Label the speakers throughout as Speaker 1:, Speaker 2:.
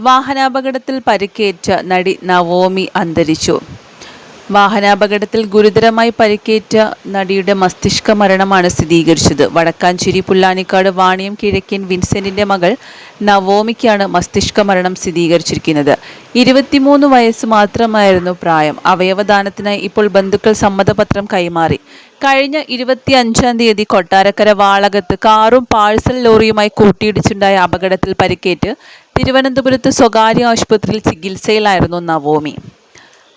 Speaker 1: വാഹനാപകടത്തിൽ പരിക്കേറ്റ നടി നവോമി അന്തരിച്ചു. വാഹനാപകടത്തിൽ ഗുരുതരമായി പരിക്കേറ്റ നടിയുടെ മസ്തിഷ്ക മരണമാണ് സ്ഥിരീകരിച്ചത്. വടക്കാഞ്ചേരി പുല്ലാനിക്കാട് വാണിയം കിഴക്കൻ വിൻസെന്റിന്റെ മകൾ നവോമിക്കാണ് മസ്തിഷ്ക മരണം സ്ഥിരീകരിച്ചിരിക്കുന്നത്. 23 വയസ്സ് മാത്രമായിരുന്നു പ്രായം. അവയവദാനത്തിനായി ഇപ്പോൾ ബന്ധുക്കൾ സമ്മതപത്രം കൈമാറി. കഴിഞ്ഞ 25-ാം തീയതി കൊട്ടാരക്കര വാളകത്ത് കാറും പാഴ്സൽ ലോറിയുമായി കൂട്ടിയിടിച്ചുണ്ടായ അപകടത്തിൽ പരിക്കേറ്റ് തിരുവനന്തപുരത്ത് സ്വകാര്യ ആശുപത്രിയിൽ ചികിത്സയിലായിരുന്നു നവോമി.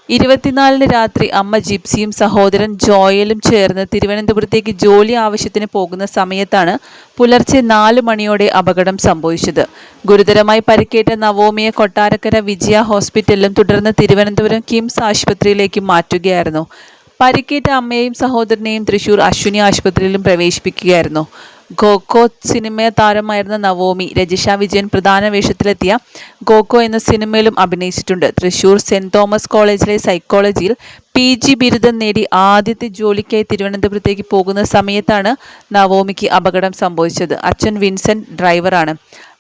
Speaker 1: 24-ന് രാത്രി അമ്മ ജിപ്സിയും സഹോദരൻ ജോയലും ചേർന്ന് തിരുവനന്തപുരത്തേക്ക് ജോലി ആവശ്യത്തിന് പോകുന്ന സമയത്താണ് പുലർച്ചെ 4 മണിയോടെ അപകടം സംഭവിച്ചത്. ഗുരുതരമായി പരിക്കേറ്റ നവോമിയെ കൊട്ടാരക്കര വിജയ ഹോസ്പിറ്റലിലും തുടർന്ന് തിരുവനന്തപുരം കിംസ് ആശുപത്രിയിലേക്കും മാറ്റുകയായിരുന്നു. പരിക്കേറ്റ അമ്മയെയും സഹോദരനെയും തൃശൂർ അശ്വിനി ആശുപത്രിയിലും പ്രവേശിപ്പിക്കുകയായിരുന്നു. ഗോക്കോ സിനിമ താരമായിരുന്ന നവോമി രജിഷ വിജയൻ പ്രധാന വേഷത്തിലെത്തിയ ഗോക്കോ എന്ന സിനിമയിലും അഭിനയിച്ചിട്ടുണ്ട്. തൃശൂർ സെന്റ് തോമസ് കോളേജിലെ സൈക്കോളജിയിൽ PG ബിരുദം നേടി ആദ്യത്തെ ജോലിക്കായി തിരുവനന്തപുരത്തേക്ക് പോകുന്ന സമയത്താണ് നവോമിക്ക് അപകടം സംഭവിച്ചത്. അച്ഛൻ വിൻസെന്റ് ഡ്രൈവറാണ്,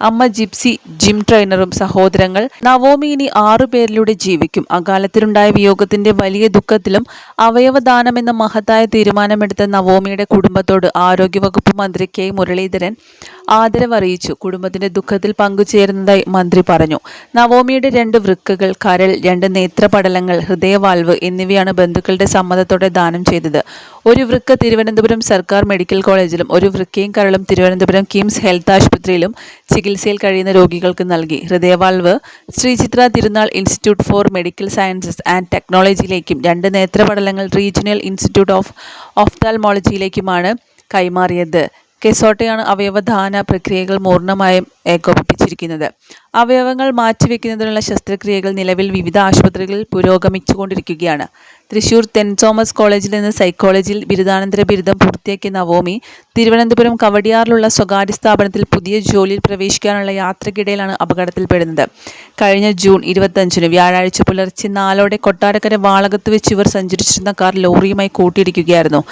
Speaker 1: അമ്മ ജിപ്സി ജിം ട്രെയിനറും. സഹോദരങ്ങൾ നവോമി ഇനി 6 പേരിലൂടെ ജീവിക്കും. അകാലത്തിലുണ്ടായ വിയോഗത്തിന്റെ വലിയ ദുഃഖത്തിലും അവയവദാനം എന്ന മഹത്തായ തീരുമാനമെടുത്ത നവോമിയുടെ കുടുംബത്തോട് ആരോഗ്യവകുപ്പ് മന്ത്രി K മുരളീധരൻ ആദരവ് അറിയിച്ചു. കുടുംബത്തിന്റെ ദുഃഖത്തിൽ പങ്കുചേരുന്നതായി മന്ത്രി പറഞ്ഞു. നവോമിയുടെ 2 വൃക്കകൾ, കരൾ, 2 നേത്രപടലങ്ങൾ, ഹൃദയവാൽവ് എന്നിവയാണ് ബന്ധുക്കളുടെ സമ്മതത്തോടെ ദാനം ചെയ്തത്. ഒരു വൃക്ക തിരുവനന്തപുരം സർക്കാർ മെഡിക്കൽ കോളേജിലും 1 വൃക്കയും കരളും തിരുവനന്തപുരം കിംസ് ഹെൽത്ത് ആശുപത്രിയിലും ചികിത്സയിൽ കഴിയുന്ന രോഗികൾക്ക് നൽകി. ഹൃദയവാൽവ് Shri Chitra Thirunal institute for medical sciences and ടെക്നോളജിയിലേക്കും 2 നേത്രപടലങ്ങൾ റീജിയണൽ ഇൻസ്റ്റിറ്റ്യൂട്ട് ഓഫ് ഓഫ്താൽമോളജിയിലേക്കുമാണ് കൈമാറിയത്. കെസോട്ടയാണ് അവയവദാന പ്രക്രിയകൾ പൂർണ്ണമായും ഏകോപിപ്പിച്ചിരിക്കുന്നത്. അവയവങ്ങൾ മാറ്റിവെക്കുന്നതിനുള്ള ശസ്ത്രക്രിയകൾ നിലവിൽ വിവിധ ആശുപത്രികളിൽ പുരോഗമിച്ചുകൊണ്ടിരിക്കുകയാണ്. തൃശൂർ സെന്റ് തോമസ് കോളേജിൽ നിന്ന് സൈക്കോളജിയിൽ ബിരുദാനന്തര ബിരുദം പൂർത്തിയാക്കിയ നവോമി തിരുവനന്തപുരം കവടിയാറിലുള്ള സ്വകാര്യ സ്ഥാപനത്തിൽ പുതിയ ജോലിയിൽ പ്രവേശിക്കാനുള്ള യാത്രക്കിടയിലാണ് അപകടത്തിൽപ്പെടുന്നത്. കഴിഞ്ഞ ജൂൺ 25-ന് വ്യാഴാഴ്ച പുലർച്ചെ 4-ഓടെ കൊട്ടാരക്കര വാളകത്ത് വെച്ച് ഇവർ സഞ്ചരിച്ചിരുന്ന കാർ ലോറിയുമായി കൂട്ടിയിടിക്കുകയായിരുന്നു.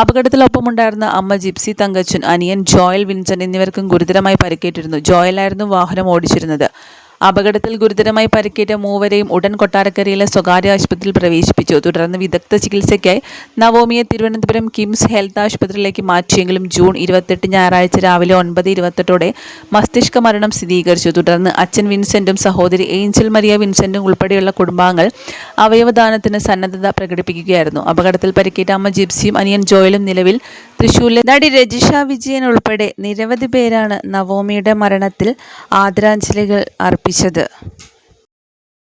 Speaker 1: അപകടത്തിലൊപ്പമുണ്ടായിരുന്ന അമ്മ ജിപ്സി തങ്കച്ചൻ, അനിയൻ ജോയൽ വിൻസെന്റ് എന്നിവർക്കും ഗുരുതരമായി പരിക്കേറ്റിരുന്നു. ജോയലായിരുന്നു വാഹനം ഓടിച്ചിരുന്നത്. അപകടത്തിൽ ഗുരുതരമായി പരിക്കേറ്റ 3 ഉടൻ കൊട്ടാരക്കരയിലെ സ്വകാര്യ ആശുപത്രിയിൽ പ്രവേശിപ്പിച്ചു. തുടർന്ന് വിദഗ്ധ ചികിത്സയ്ക്കായി നവോമിയെ തിരുവനന്തപുരം കിംസ് ഹെൽത്ത് ആശുപത്രിയിലേക്ക് മാറ്റിയെങ്കിലും ജൂൺ 28 ഞായറാഴ്ച രാവിലെ 9:28-ഓടെ മസ്തിഷ്ക മരണം സ്ഥിരീകരിച്ചു. തുടർന്ന് അച്ഛൻ വിൻസെന്റും സഹോദരി ഏഞ്ചൽ മരിയ വിൻസെന്റും ഉൾപ്പെടെയുള്ള കുടുംബാംഗങ്ങൾ അവയവദാനത്തിന് സന്നദ്ധത പ്രകടിപ്പിക്കുകയായിരുന്നു. അപകടത്തിൽ പരിക്കേറ്റ അമ്മ ജിപ്സിയും അനിയൻ ജോയലും നിലവിൽ തൃശൂരിലെ നടി രജിഷ വിജയൻ ഉൾപ്പെടെ നിരവധി പേരാണ് നവോമിയുടെ മരണത്തിൽ ആദരാഞ്ജലികൾ അർപ്പിച്ചത്.